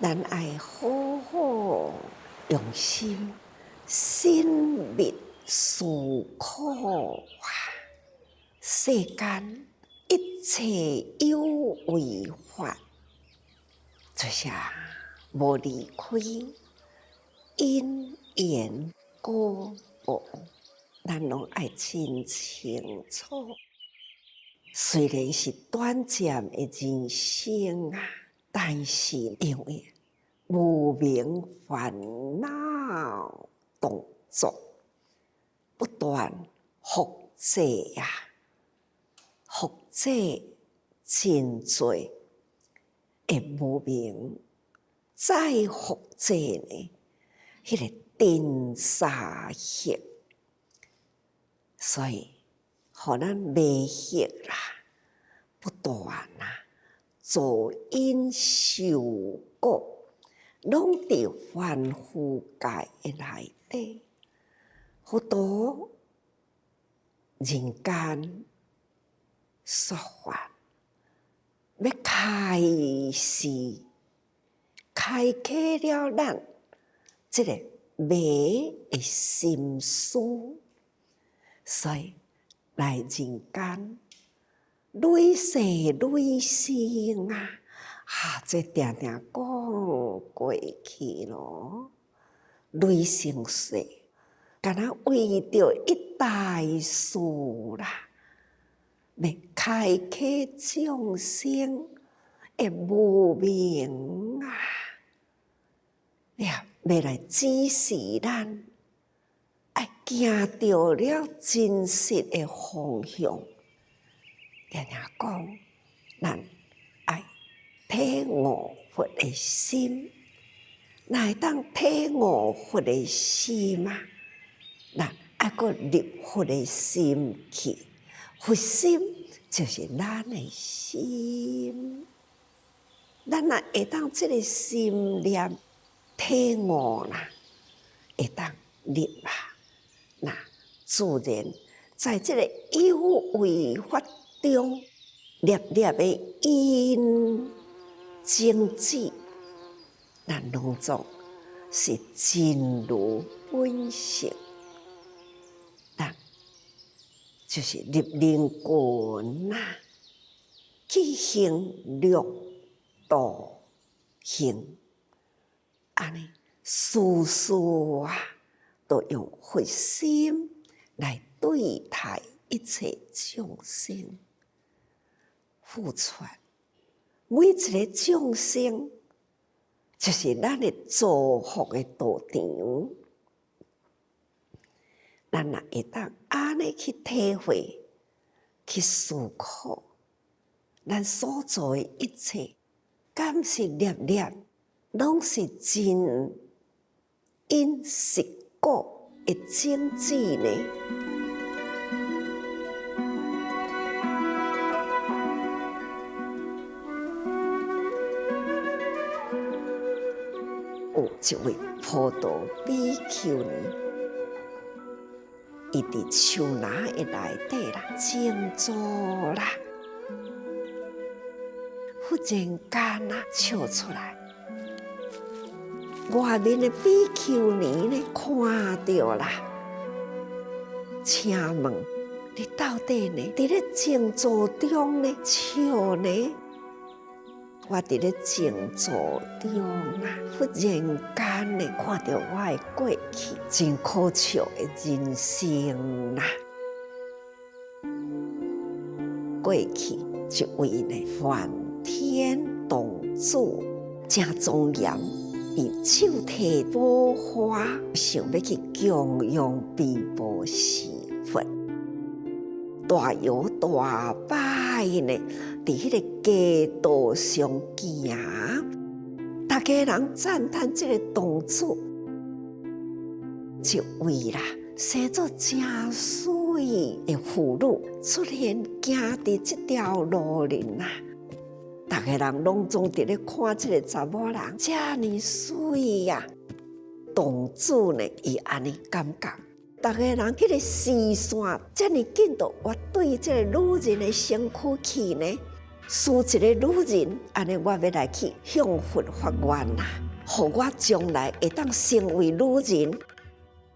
咱爱好好用心，慎密思考世间一切有为法，就是无离开因缘果报，咱拢爱真清楚。虽然是短暂的人生但是因为无明烦恼动作不断复制复制真多的无明，再复制呢，迄个定沙业，所以互咱袂晓不断造因受果，拢伫凡夫界的内底，好多人间说法，要开示，开启了咱这个迷的心思，所以来人间累世累世这定定讲过去咯，累生世，敢若为着一代事要开启众生的无明要来指示咱，爱行到了真实的方向。定定讲，咱爱体悟佛的心，哪会当体悟佛的心咱爱阁入佛的心去，佛心就是咱的心。咱若会当这个心念体悟会当入那自然在这个有为法中，粒粒的因种子，咱拢总是真如本性，咱就是入灵魂去行六道行，安尼事事都用佛心来对待一切众生。付出每一个众生，就是咱的造福的道场。咱若会当安尼去体会、去思考，咱所做的一切，敢是粒粒拢是真因实果的种子呢？有一位普渡比丘尼，伊伫树林的内底静坐忽然间笑出来，外面的比丘尼看到请问你到底伫咧静坐中笑呢？我伫咧静坐中忽然间看到我的过去真可笑的人生过去一位梵天童子真庄严，伊手提宝花，想要去供养毗婆尸佛，大摇大摆伫迄个街道上行，大家人赞叹这个童子，一位生做真水的妇女出现行伫这条路里大家人拢总伫咧看这个查某人遮尔水童子伊安尼感觉。大家人迄个视线遮尔紧就对这个女人的身躯去输一个女人，安尼我要来去向佛发愿啦，互我将来会当成为女人，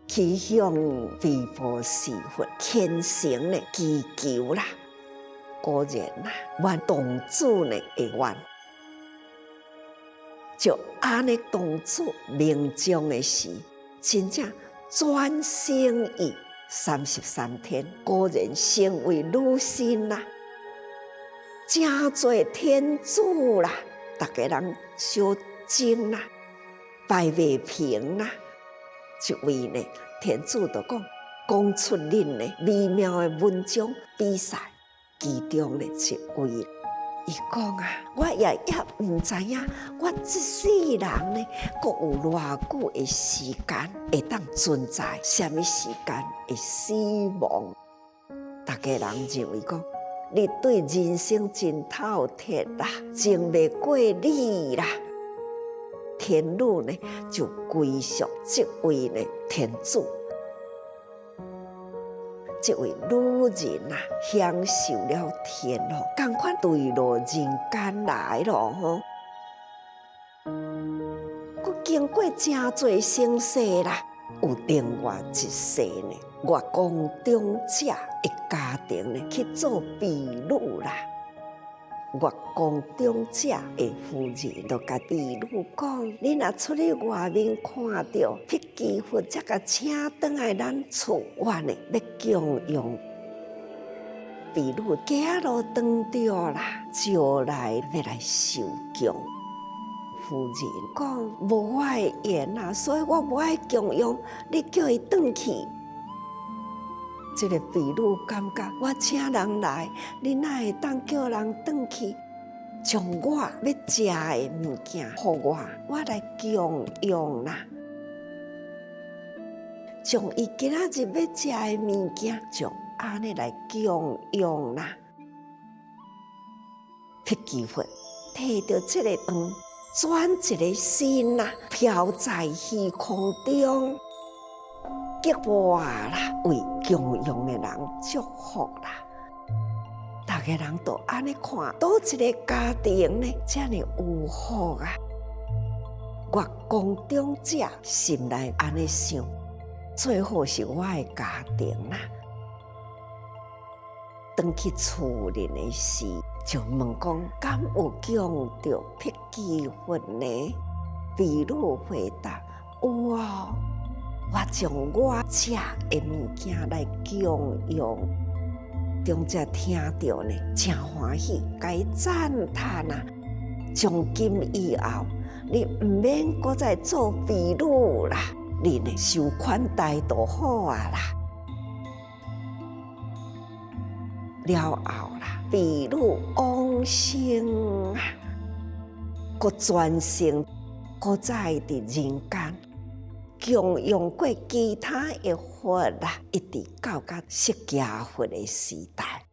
去向弥陀是佛虔诚的祈求啦。果然啦，阮童子呢会愿，就安尼童子命中的时，真正转生于33天，果然成为女神啦。真多天主啦，大家人相争啦，拜未平啦，一位呢，天主就讲出恁呢美妙的文章比赛，其中的一位，伊讲啊，我也唔知影，我这世人呢，阁有偌久的时间会当存在，什么时间会死亡？大家人认为讲。你对人生真透彻啦，经未过你啦。天女呢就归属这位呢天主，这位女人啊，享受了天咯，赶快对落人间来咯吼。佮经过真多生世啦，有另外一世呢，月光中者。家庭呢去做婢女啦，月光中者的夫人就甲婢女讲：你若出去外面看到辟支佛，则甲请转来咱厝，我呢要供养。婢女走路转着啦，招来要来受供。夫人讲：无我的缘啊，所以我无爱供养，你叫伊转去。这个婢女感觉我请人来，你哪会当叫人转去？将我要食的物件，互我来供养啦。将伊今仔日要食的物件，就安尼来供养啦。辟支佛摕到这个饭，转一个身啦，飘在虚空中。激活啦，为供养的人祝福啦。大家人都安尼看，倒一个家庭呢，这么有福啊！月光中者心内安尼想，最好是我的家庭啦。回去厝里的时，就问讲，敢有供到辟支佛呢？婢女回答：有啊。我将我食的物件来供养，中者听到呢，真欢喜，该赞叹啊！从今以后，你唔免搁再做婢女啦，你呢受款待就好啊啦。了后啦，婢女往生啊，搁转生，搁在伫人间。供养过其他的佛啦，一直到释迦佛的时代，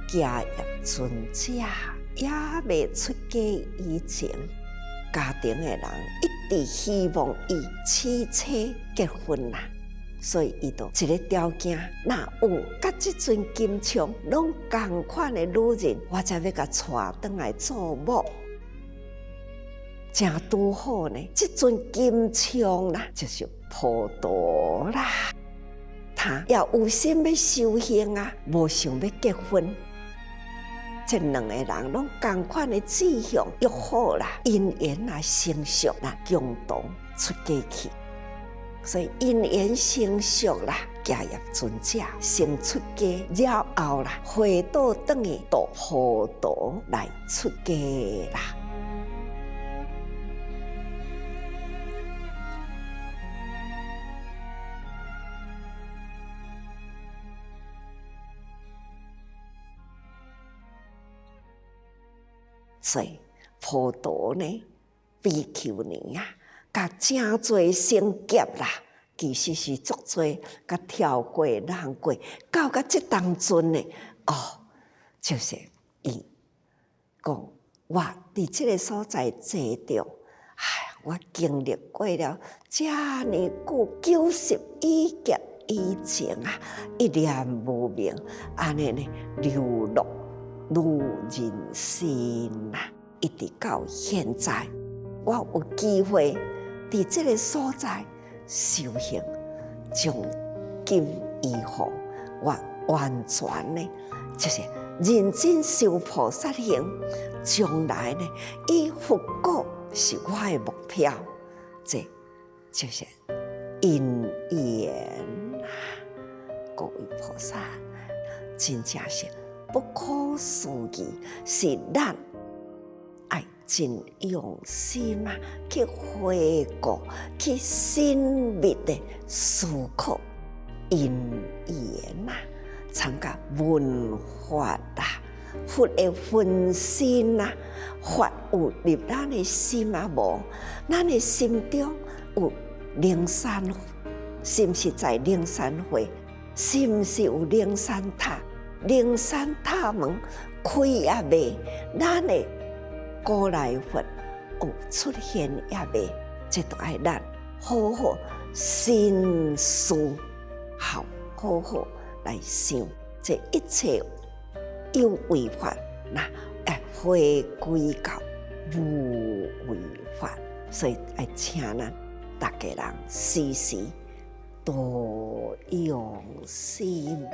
迦叶尊者也未出家以前，家庭的人一直希望伊娶妻结婚啦，所以伊就一个条件，若有甲即阵金枪拢同款的女人，我才要甲带转来做某。正拄好呢，这尊金枪啦，就是普陀啦。他也有心要修行啊，无想要结婚。这两个人拢同款的志向，约好啦，因缘啊成熟啦，共同出家去。所以因缘成熟啦，迦叶尊者先出家了后啦，回到转去度普陀来出家啦。所以普陀呢，比丘尼啊，甲真多成劫啦，其实是足多甲跳过、人过，到这当阵呢，就是伊讲我伫这个所在坐着，我经历过了这么久91劫以前啊，一念无明，安尼呢流落如人生啊！一直到现在，我有机会伫这个所在修行，从今以后，我完全呢，就是认真修菩萨行，将来呢，以佛果是我的目标，这就是因缘啊！各位菩萨，真正是不可思议，是咱爱真用心啊，去回顾，去深密的思考因缘啊，参加文法啊，佛的分身啊，法有入咱的心啊无？咱的心中有灵山，是毋是在灵山会？是毋是有灵山塔？灵山塔门开也未？咱的古来佛有出现也未？这都爱咱好好深思，好好来想，这一切有为法，那要回归到无为法，所以要请咱大家人时时多用心。